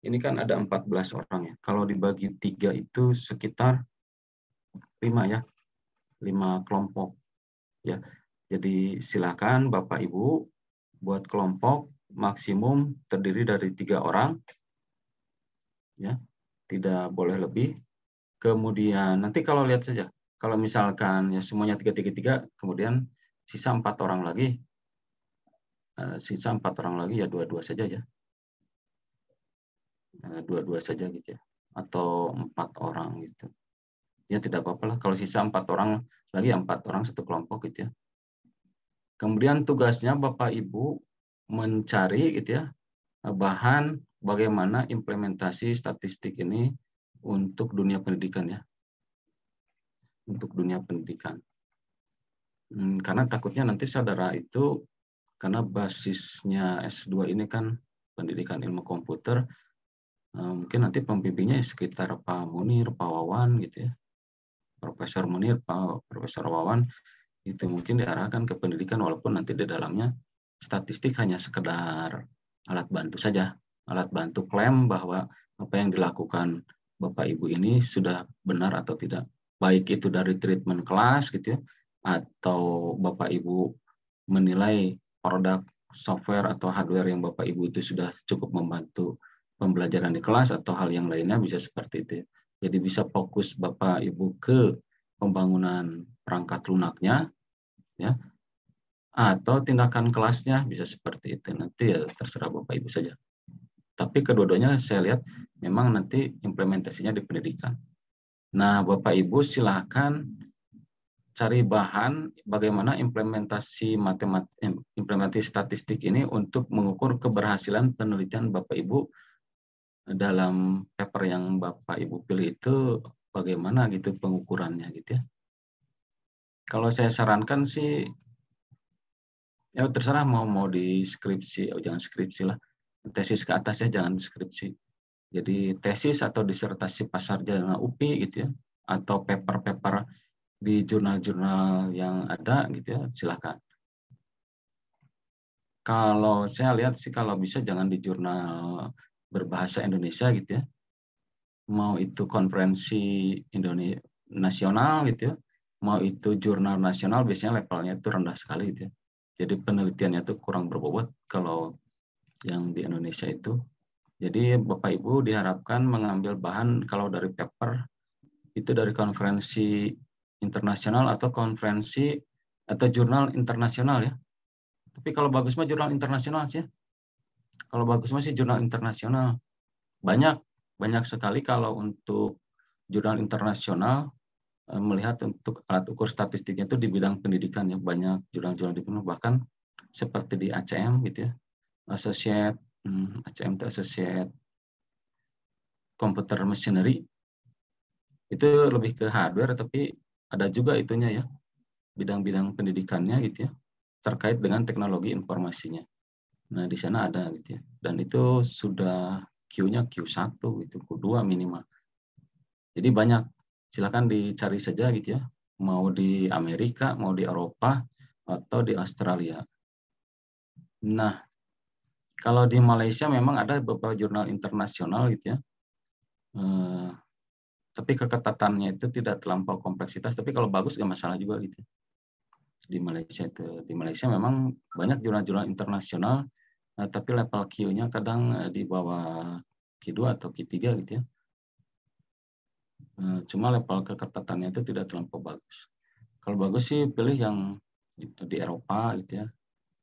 ini kan ada 14 orang ya. Kalau dibagi 3 itu sekitar 5 ya, 5 kelompok ya. Jadi silakan Bapak Ibu buat kelompok maksimum terdiri dari 3 orang ya, tidak boleh lebih. Kemudian nanti kalau lihat saja, kalau misalkan ya semuanya 3-3-3, kemudian sisa 4 orang lagi, ya dua-dua saja ya, dua-dua saja gitu ya, atau 4 orang gitu. Ya tidak apa-apa lah kalau sisa 4 orang lagi, 4 orang satu kelompok gitu ya. Kemudian tugasnya Bapak Ibu mencari gitu ya bahan bagaimana implementasi statistik ini untuk dunia pendidikan ya. Untuk dunia pendidikan. Karena takutnya nanti saudara itu karena basisnya S2 ini kan pendidikan ilmu komputer, mungkin nanti pembimbingnya sekitar Pak Munir, Pak Wawan gitu ya. Profesor Munir, Pak Profesor Wawan itu mungkin diarahkan ke pendidikan walaupun nanti di dalamnya statistik hanya sekedar alat bantu saja, alat bantu klaim bahwa apa yang dilakukan Bapak Ibu ini sudah benar atau tidak, baik itu dari treatment kelas gitu ya, atau Bapak Ibu menilai produk software atau hardware yang Bapak Ibu itu sudah cukup membantu pembelajaran di kelas atau hal yang lainnya bisa seperti itu. Jadi bisa fokus Bapak Ibu ke pembangunan perangkat lunaknya ya, atau tindakan kelasnya bisa seperti itu. Nanti ya terserah Bapak Ibu saja. Tapi kedua-duanya saya lihat memang nanti implementasinya di pendidikan. Nah, Bapak Ibu silakan cari bahan bagaimana implementasi implementasi statistik ini untuk mengukur keberhasilan penelitian Bapak Ibu dalam paper yang Bapak Ibu pilih itu bagaimana gitu pengukurannya gitu ya. Kalau saya sarankan sih ya terserah mau di skripsi, jangan skripsi lah. Tesis ke atasnya jangan skripsi. Jadi tesis atau disertasi pasarjana UPI gitu ya, atau paper-paper di jurnal-jurnal yang ada gitu ya, silakan. Kalau saya lihat sih kalau bisa jangan di jurnal berbahasa Indonesia gitu ya. Mau itu konferensi Indonesia nasional gitu ya, mau itu jurnal nasional biasanya levelnya itu rendah sekali gitu ya. Jadi penelitiannya itu kurang berbobot kalau yang di Indonesia itu. Jadi Bapak Ibu diharapkan mengambil bahan kalau dari paper itu dari konferensi internasional atau konferensi atau jurnal internasional ya. Tapi kalau bagus mah jurnal internasional sih ya. Kalau bagus mah sih jurnal internasional. Banyak sekali kalau untuk jurnal internasional melihat untuk alat ukur statistiknya itu di bidang pendidikan ya, banyak jurnal-jurnal di bahkan seperti di ACM gitu ya, Associate, ACM itu Associate Computer Machinery, itu lebih ke hardware, tapi ada juga itunya ya, bidang-bidang pendidikannya gitu ya, terkait dengan teknologi informasinya. Nah, di sana ada gitu ya. Dan itu sudah Q-nya Q1 gitu, Q2 minimal. Jadi banyak, silakan dicari saja gitu ya, mau di Amerika, mau di Eropa, atau di Australia. Nah, kalau di Malaysia memang ada beberapa jurnal internasional gitu ya, tapi keketatannya itu tidak terlampau kompleksitas, tapi kalau bagus nggak masalah juga gitu. Di Malaysia itu, di Malaysia memang banyak jurnal-jurnal internasional, tapi level Q-nya kadang di bawah Q2 atau Q3 gitu ya. Cuma level keketatannya itu tidak terlampau bagus. Kalau bagus sih pilih yang di Eropa gitu ya,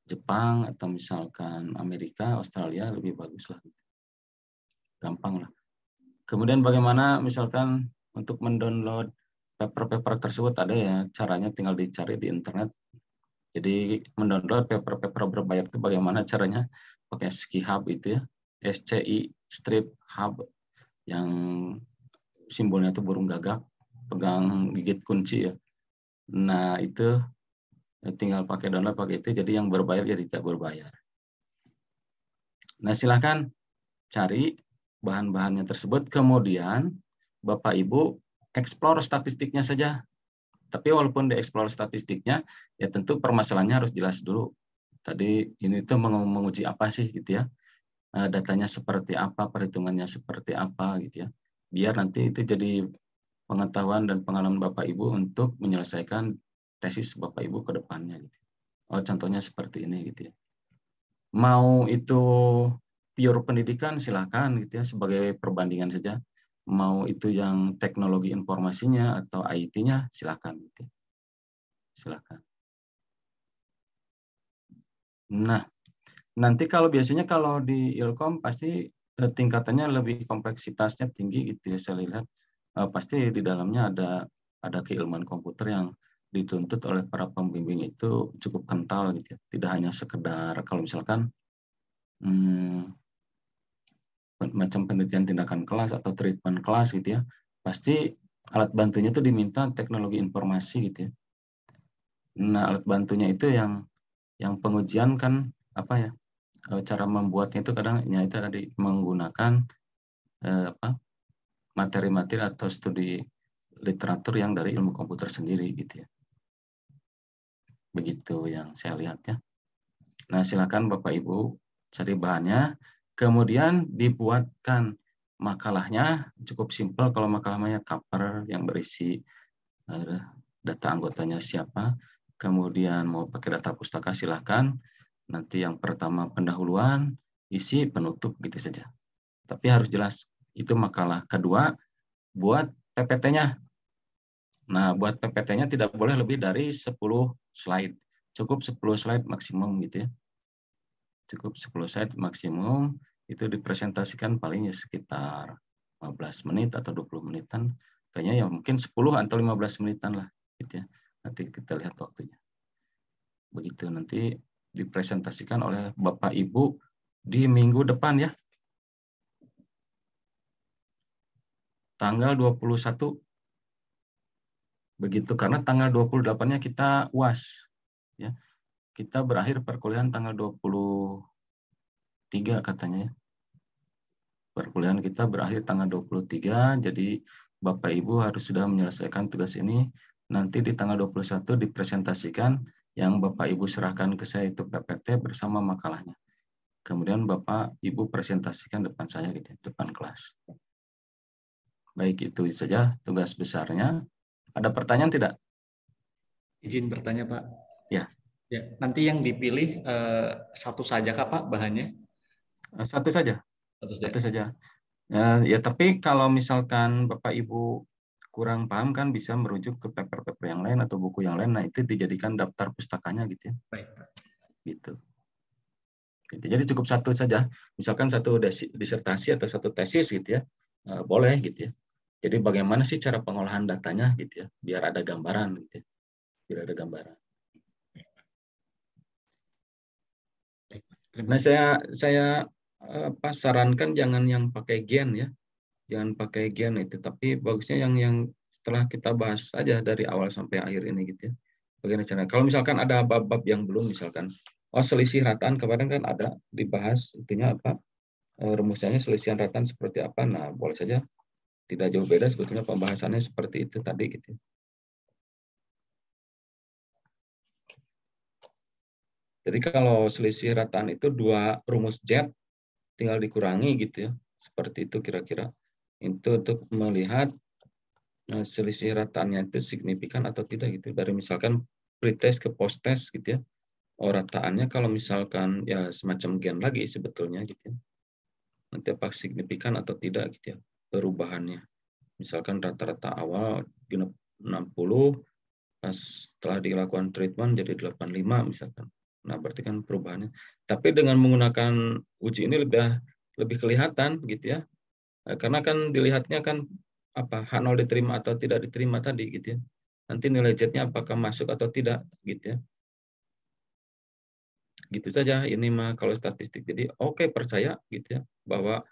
Jepang atau misalkan Amerika, Australia lebih bagus lah. Gampang lah. Kemudian bagaimana misalkan untuk mendownload paper-paper tersebut, ada ya caranya, tinggal dicari di internet. Jadi mendownload paper-paper berbayar itu bagaimana caranya? Pakai SciHub itu ya, SCI Strip Hub, yang simbolnya itu burung gagak, pegang gigit kunci ya. Nah itu tinggal pakai download pakai itu, jadi yang berbayar jadi tidak berbayar. Nah silahkan cari bahan-bahannya tersebut, kemudian Bapak Ibu explore statistiknya saja. Tapi walaupun dieksplor statistiknya, ya tentu permasalahannya harus jelas dulu. Tadi ini tuh menguji apa sih gitu ya, datanya seperti apa, perhitungannya seperti apa gitu ya. Biar nanti itu jadi pengetahuan dan pengalaman Bapak Ibu untuk menyelesaikan tesis Bapak Ibu ke depannya gitu. Oh, contohnya seperti ini gitu ya. Mau itu pure pendidikan silakan gitu ya, sebagai perbandingan saja. Mau itu yang teknologi informasinya atau IT-nya silakan gitu. Silakan. Nah, nanti kalau biasanya kalau di Ilkom pasti tingkatannya lebih kompleksitasnya tinggi gitu ya, saya lihat. Pasti di dalamnya ada keilmuan komputer yang dituntut oleh para pembimbing itu cukup kental gitu ya. Tidak hanya sekedar kalau misalkan macam penelitian tindakan kelas atau treatment kelas gitu ya, pasti alat bantunya itu diminta teknologi informasi gitu ya. Nah, alat bantunya itu yang pengujian kan apa ya, cara membuatnya itu kadang ya itu tadi menggunakan materi-materi atau studi literatur yang dari ilmu komputer sendiri gitu ya. Begitu yang saya lihat ya. Nah, silakan Bapak Ibu cari bahannya, kemudian dibuatkan makalahnya. Cukup simpel kalau makalahnya cover yang berisi data anggotanya siapa, kemudian mau pakai data pustaka silakan. Nanti yang pertama pendahuluan, isi, penutup gitu saja. Tapi harus jelas itu makalah. Kedua, buat PPT-nya. Nah, buat PPT-nya tidak boleh lebih dari 10 slide. Cukup 10 slide maksimum gitu ya. Cukup 10 slide maksimum, itu dipresentasikan paling ya sekitar 15 menit atau 20 menitan. Kayaknya ya mungkin 10 atau 15 menitan lah gitu ya. Nanti kita lihat waktunya. Begitu nanti dipresentasikan oleh Bapak Ibu di minggu depan ya. Tanggal 21. Begitu, karena tanggal 28-nya kita UAS ya. Kita berakhir perkuliahan tanggal 23 katanya ya. Perkuliahan kita berakhir tanggal 23, jadi Bapak Ibu harus sudah menyelesaikan tugas ini. Nanti di tanggal 21 dipresentasikan, yang Bapak Ibu serahkan ke saya itu PPT bersama makalahnya. Kemudian Bapak Ibu presentasikan depan saya gitu, depan kelas. Baik, itu saja tugas besarnya. Ada pertanyaan tidak? Izin bertanya, Pak. Ya. Ya, nanti yang dipilih satu saja Kak, Pak, bahannya? Satu saja. Satu saja. Satu saja. Ya, tapi kalau misalkan Bapak Ibu kurang paham kan bisa merujuk ke paper-paper yang lain atau buku yang lain. Nah, itu dijadikan daftar pustakanya gitu ya. Baik, Pak. Gitu. Jadi cukup satu saja. Misalkan satu disertasi atau satu tesis gitu ya. Boleh gitu ya. Jadi bagaimana sih cara pengolahan datanya gitu ya, biar ada gambaran gitu ya. Biar ada gambaran. Terima Nah, kasih. saya sarankan jangan yang pakai gen ya. Jangan pakai gen itu, tapi bagusnya yang setelah kita bahas aja dari awal sampai akhir ini gitu ya. Bagaimana caranya? Kalau misalkan ada bab-bab yang belum, misalkan selisih rataan kemarin kan ada dibahas, intinya apa, rumusnya selisihan rataan seperti apa. Nah, boleh saja tidak jauh beda sebetulnya pembahasannya seperti itu tadi gitu. Jadi kalau selisih rataan itu dua rumus Z tinggal dikurangi gitu ya. Seperti itu kira-kira. Itu untuk melihat selisih rataannya itu signifikan atau tidak gitu. Dari misalkan pretest ke post test gitu ya. Rataannya kalau misalkan ya semacam gen lagi sebetulnya gitu ya. Nanti apa signifikan atau tidak gitu ya perubahannya. Misalkan rata-rata awal 60, pas setelah dilakukan treatment jadi 85 misalkan. Nah, berarti kan perubahannya. Tapi dengan menggunakan uji ini lebih kelihatan gitu ya. Karena kan dilihatnya kan apa H0 diterima atau tidak diterima tadi gitu ya. Nanti nilai Z-nya apakah masuk atau tidak gitu ya. Gitu saja ini mah kalau statistik. Jadi oke, percaya gitu ya bahwa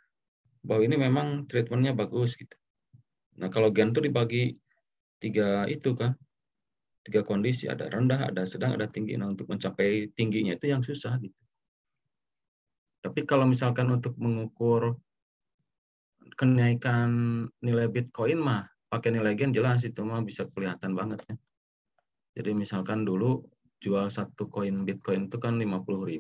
ini memang treatmentnya bagus gitu. Nah, kalau gen itu dibagi tiga itu kan, tiga kondisi, ada rendah, ada sedang, ada tinggi. Nah, untuk mencapai tingginya itu yang susah gitu. Tapi kalau misalkan untuk mengukur kenaikan nilai Bitcoin mah pakai nilai gen jelas itu mah bisa kelihatan banget ya. Jadi misalkan dulu jual satu koin Bitcoin itu kan 50.000.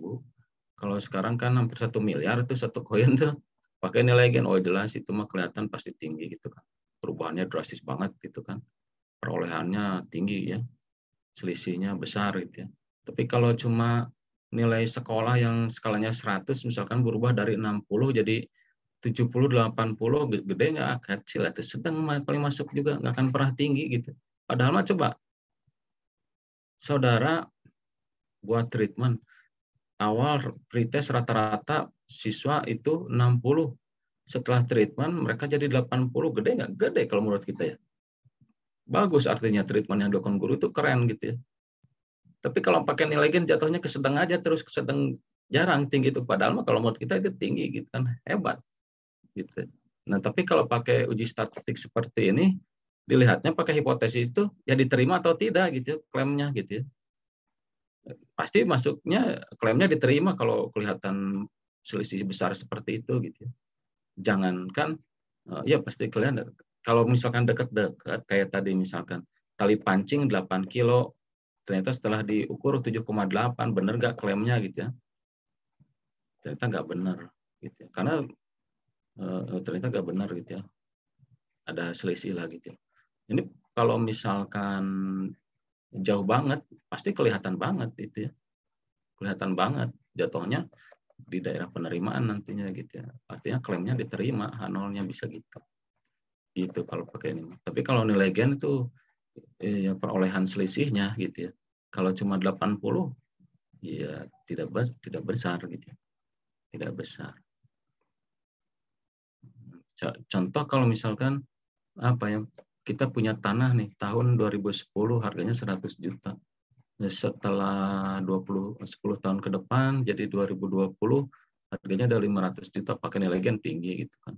Kalau sekarang kan hampir 1 miliar itu satu koin tuh. Pakai nilai gen, oh jelas itu mah kelihatan pasti tinggi gitu kan. Perubahannya drastis banget gitu kan. Perolehannya tinggi ya. Selisihnya besar gitu ya. Tapi kalau cuma nilai sekolah yang skalanya 100 misalkan berubah dari 60 jadi 70, 80, gede nggak, kecil itu sedang paling masuk juga nggak akan pernah tinggi gitu. Padahal mah coba saudara buat treatment awal pretest rata-rata siswa itu 60. Setelah treatment mereka jadi 80. Gede nggak? Gede kalau menurut kita ya. Bagus artinya treatment yang dilakukan guru itu keren gitu ya. Tapi kalau pakai nilai gen jatuhnya ke sedang aja terus, ke sedang jarang tinggi itu. Padahal mah kalau menurut kita itu tinggi gitu kan, hebat gitu. Nah, tapi kalau pakai uji statistik seperti ini, dilihatnya pakai hipotesis itu ya diterima atau tidak gitu klaimnya gitu ya. Pasti masuknya klaimnya diterima kalau kelihatan selisih besar seperti itu gitu ya. Jangankan ya pasti kelihatan kalau misalkan dekat-dekat kayak tadi misalkan tali pancing 8 kilo ternyata setelah diukur 7,8 benar nggak klaimnya gitu ya, ternyata nggak benar gitu ya. Karena ternyata nggak benar gitu ya, ada selisih lah gitu ya. Ini kalau misalkan jauh banget pasti kelihatan banget itu ya, kelihatan banget jatuhnya di daerah penerimaan nantinya gitu ya, artinya klaimnya diterima, H0-nya bisa gitu gitu kalau pakai ini. Tapi kalau nilai gen itu ya perolehan selisihnya gitu ya, kalau cuma 80 ya tidak besar gitu ya. Tidak besar. Contoh kalau misalkan apa ya, kita punya tanah nih tahun 2010 harganya 100 juta. Setelah 10 tahun ke depan jadi 2020 harganya ada 500 juta pakai nilai gen tinggi gitu kan.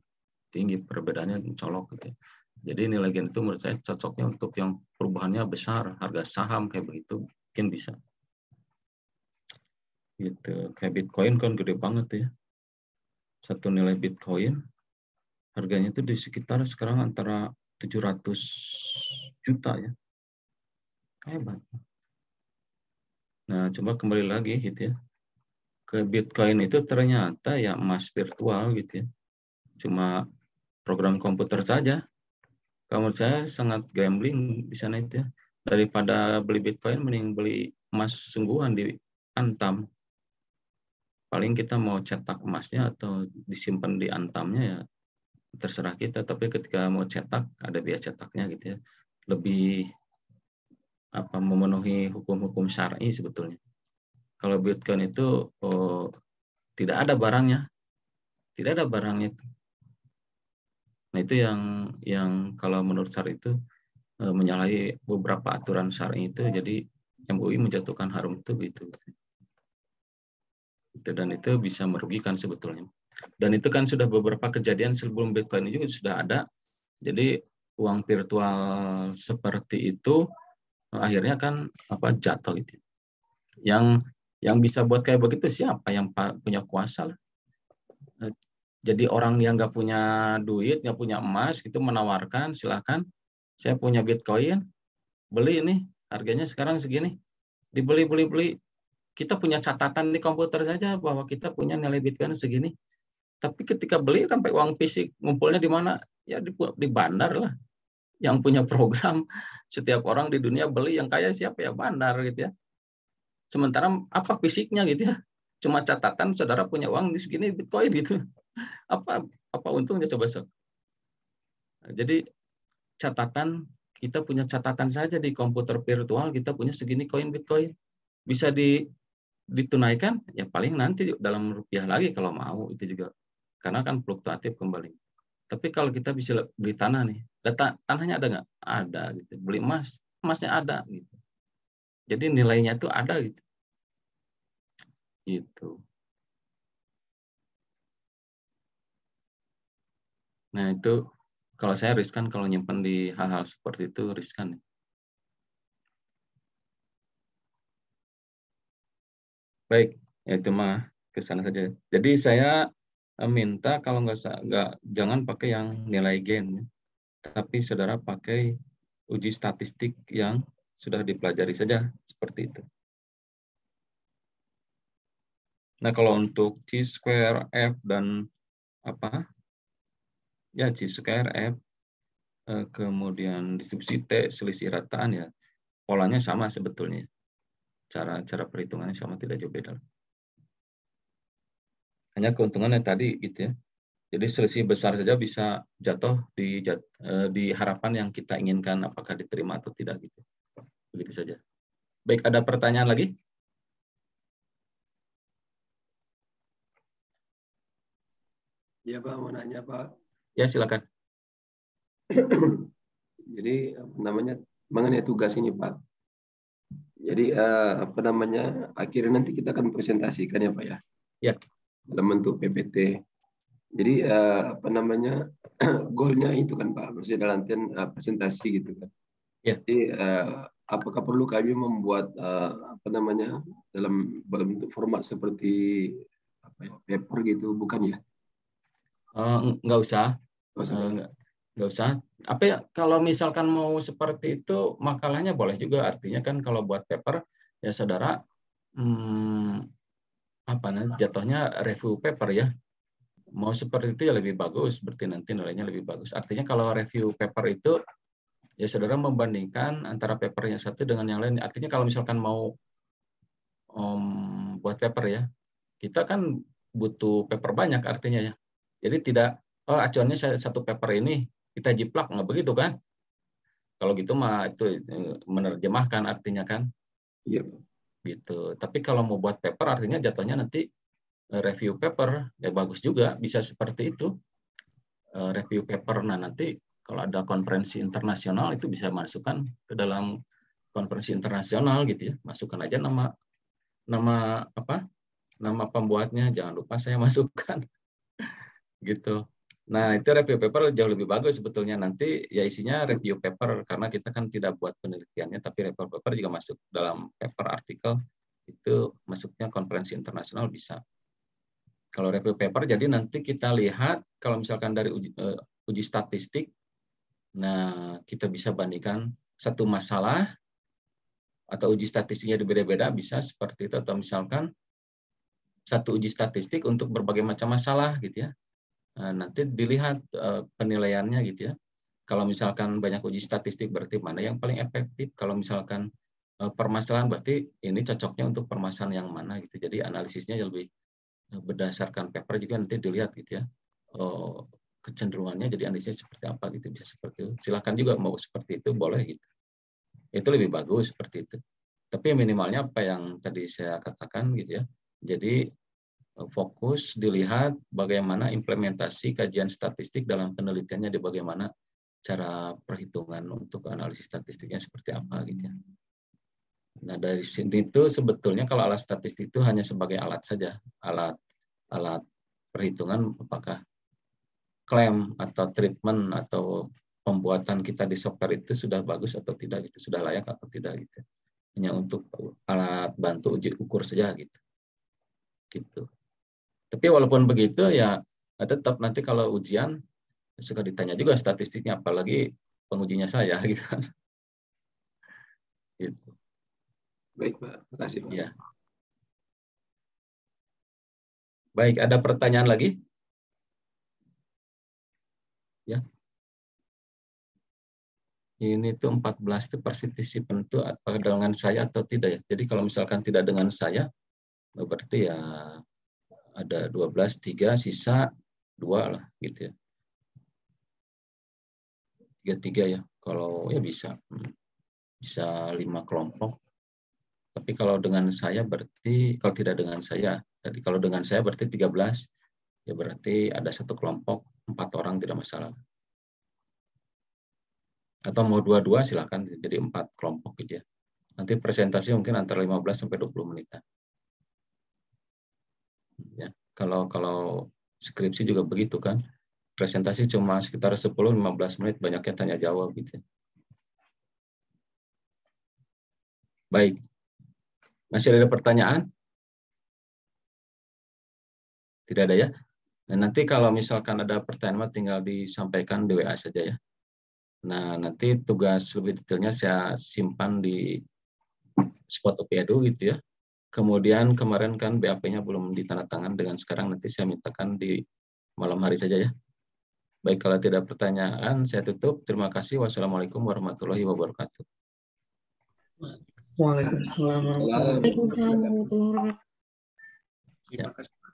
Tinggi, perbedaannya mencolok gitu. Jadi nilai gen itu menurut saya cocoknya untuk yang perubahannya besar, harga saham kayak begitu mungkin bisa. Gitu. Kayak Bitcoin kan gede banget ya. Satu nilai Bitcoin harganya itu di sekitar sekarang antara 700 juta ya. Hebat. Nah, coba kembali lagi gitu ya. Ke Bitcoin itu ternyata ya emas virtual gitu ya. Cuma program komputer saja. Kalau saya sangat gambling di sana itu ya. Daripada beli Bitcoin mending beli emas sungguhan di Antam. Paling kita mau cetak emasnya atau disimpan di Antamnya ya terserah kita, tapi ketika mau cetak ada biaya cetaknya gitu ya. Lebih memenuhi hukum-hukum syar'i sebetulnya. Kalau Bitcoin itu tidak ada barangnya, tidak ada barangnya itu. Nah itu yang kalau menurut syar'i itu menyalahi beberapa aturan syar'i itu, jadi MUI menjatuhkan haram itu gitu. Dan itu bisa merugikan sebetulnya. Dan itu kan sudah beberapa kejadian sebelum Bitcoin ini juga sudah ada. Jadi uang virtual seperti itu akhirnya kan jatuh gitu. Yang bisa buat kayak begitu siapa yang punya kuasa lah. Jadi orang yang nggak punya duit, nggak punya emas, itu menawarkan, silakan, saya punya Bitcoin, beli ini, harganya sekarang segini, dibeli. Kita punya catatan di komputer saja bahwa kita punya nilai Bitcoin segini. Tapi ketika beli kan pakai uang fisik, ngumpulnya di mana? Ya di bandar lah. Yang punya program, setiap orang di dunia beli, yang kaya siapa ya? Bandar gitu ya. Sementara apa fisiknya gitu ya? Cuma catatan saudara punya uang di segini Bitcoin gitu. Apa untungnya coba sok? Jadi catatan, kita punya catatan saja di komputer virtual, kita punya segini koin Bitcoin. Bisa ditunaikan, ya paling nanti dalam rupiah lagi kalau mau, itu juga. Karena kan fluktuatif kembali. Tapi kalau kita bisa beli tanah nih, tanahnya ada nggak? Ada gitu. Beli emas, emasnya ada gitu. Jadi nilainya itu ada gitu. Gitu. Nah itu kalau saya riskan kalau nyimpan di hal-hal seperti itu riskan. Baik, ya itu mah ke sana saja. Jadi saya minta kalau nggak jangan pakai yang nilai gain, tapi saudara pakai uji statistik yang sudah dipelajari saja seperti itu. Nah kalau untuk chi-square, F dan chi-square, F, kemudian distribusi T, selisih rataan ya, polanya sama sebetulnya. Cara perhitungannya sama, tidak jauh beda. Hanya keuntungannya tadi gitu ya. Jadi selisih besar saja bisa jatuh di harapan yang kita inginkan, apakah diterima atau tidak gitu. Begitu saja. Baik, ada pertanyaan lagi? Ya Pak, mau nanya Pak. Ya silakan. Jadi mengenai tugas ini Pak. Jadi akhirnya nanti kita akan presentasikan ya Pak ya. Ya. Dalam bentuk PPT. Jadi goalnya itu kan Pak, maksudnya dalam presentasi gitu kan. Ya. Jadi apakah perlu kami membuat dalam bentuk format seperti paper gitu, bukan ya? Nggak usah. Nggak usah. Kalau misalkan mau seperti itu, makalahnya boleh juga. Artinya kan kalau buat paper, ya saudara jatuhnya review paper ya. Mau seperti itu ya lebih bagus, berarti nanti nilainya lebih bagus. Artinya kalau review paper itu, ya saudara membandingkan antara paper yang satu dengan yang lain. Artinya kalau misalkan mau buat paper ya, kita kan butuh paper banyak artinya ya. Jadi tidak, acuannya satu paper ini, kita jiplak, nggak begitu kan? Kalau gitu mah itu menerjemahkan artinya kan. Iya. Gitu. Tapi kalau mau buat paper artinya jatuhnya nanti review paper, ya bagus juga, bisa seperti itu. Review paper, nah nanti kalau ada konferensi internasional itu bisa masukkan ke dalam konferensi internasional gitu ya, masukkan aja nama pembuatnya, jangan lupa saya masukkan gitu. Nah itu review paper jauh lebih bagus sebetulnya, nanti ya isinya review paper karena kita kan tidak buat penelitiannya, tapi review paper juga masuk dalam paper artikel, itu masuknya konferensi internasional bisa. Kalau review paper, jadi nanti kita lihat kalau misalkan dari uji statistik, nah kita bisa bandingkan satu masalah atau uji statistiknya berbeda-beda, bisa seperti itu, atau misalkan satu uji statistik untuk berbagai macam masalah gitu ya. Nah, nanti dilihat penilaiannya gitu ya. Kalau misalkan banyak uji statistik berarti mana yang paling efektif. Kalau misalkan permasalahan berarti ini cocoknya untuk permasalahan yang mana gitu. Jadi analisisnya lebih berdasarkan paper juga nanti dilihat gitu ya, kecenderungannya jadi analisisnya seperti apa gitu, bisa seperti itu. Silakan juga mau seperti itu boleh gitu, itu lebih bagus seperti itu. Tapi minimalnya apa yang tadi saya katakan gitu ya, jadi fokus dilihat bagaimana implementasi kajian statistik dalam penelitiannya, di bagaimana cara perhitungan untuk analisis statistiknya seperti apa gitu ya. Nah, dari sini itu sebetulnya kalau alat statistik itu hanya sebagai alat saja, alat perhitungan apakah klaim atau treatment atau pembuatan kita di software itu sudah bagus atau tidak gitu, sudah layak atau tidak gitu. Hanya untuk alat bantu uji ukur saja gitu. Gitu. Tapi walaupun begitu ya tetap nanti kalau ujian suka ditanya juga statistiknya, apalagi pengujinya saya gitu kan. Gitu. Baik, Pak. Terima kasih, Pak. Ya. Baik, ada pertanyaan lagi? Ya. Ini tuh 14 itu partisipan itu apakah dengan saya atau tidak ya. Jadi kalau misalkan tidak dengan saya, berarti ya ada 12, 3, sisa 2 lah gitu ya. 3 ya. Kalau ya bisa. Bisa 5 kelompok. Tapi kalau dengan saya berarti, kalau tidak dengan saya, jadi kalau dengan saya berarti 13, ya berarti ada 1 kelompok, 4 orang tidak masalah. Atau mau 2-2 silakan, jadi 4 kelompok gitu ya. Nanti presentasi mungkin antara 15 sampai 20 menitan. Ya, kalau skripsi juga begitu kan. Presentasi cuma sekitar 10-15 menit, banyaknya tanya jawab gitu. Baik. Masih ada pertanyaan? Tidak ada ya? Nah, nanti kalau misalkan ada pertanyaan tinggal disampaikan di WA saja ya. Nah, nanti tugas lebih detailnya saya simpan di Spotopedo gitu ya. Kemudian kemarin kan BAP-nya belum ditandatangan, dengan sekarang nanti saya mintakan di malam hari saja ya. Baik, kalau tidak pertanyaan, saya tutup. Terima kasih. Wassalamualaikum warahmatullahi wabarakatuh. Waalaikumsalam warahmatullahi wabarakatuh. Terima kasih.